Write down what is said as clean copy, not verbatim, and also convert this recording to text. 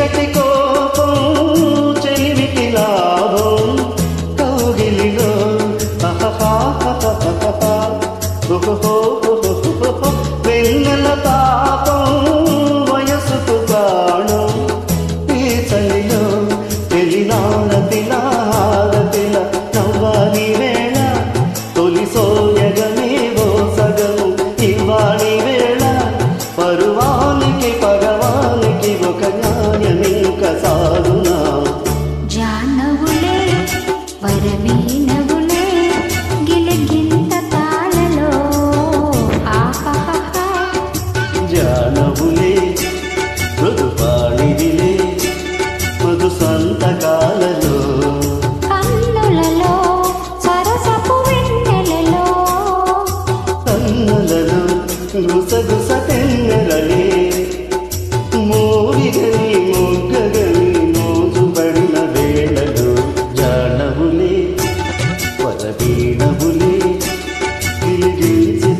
చీకటి కోపం చెలిమికి లాభం కౌగిలిలో వెన్నెల తాపం వయసుకు ప్రాణం ఈ చలిలో తెలినారతిల నవ్వాలి వేళ తొలి సోయగమేవో సగము ఇవ్వాలి వేళ పరువానికి పగవానికి ఒక న్యాయమింక సాగునా జానవులే వరమీనవులే గిలిగింత తాళలో ఆహాహా జానవులే మృదుపాణిదిలే మధు సంతకాలలో కన్నులలో సరసపు వెన్నెలలో కన్నులలో గుసగుస తెన్నెలలే మోవిగని మొగ్గగని మోజుబడిన వేళలో జానవులే వరవీణవులే గిలిగించి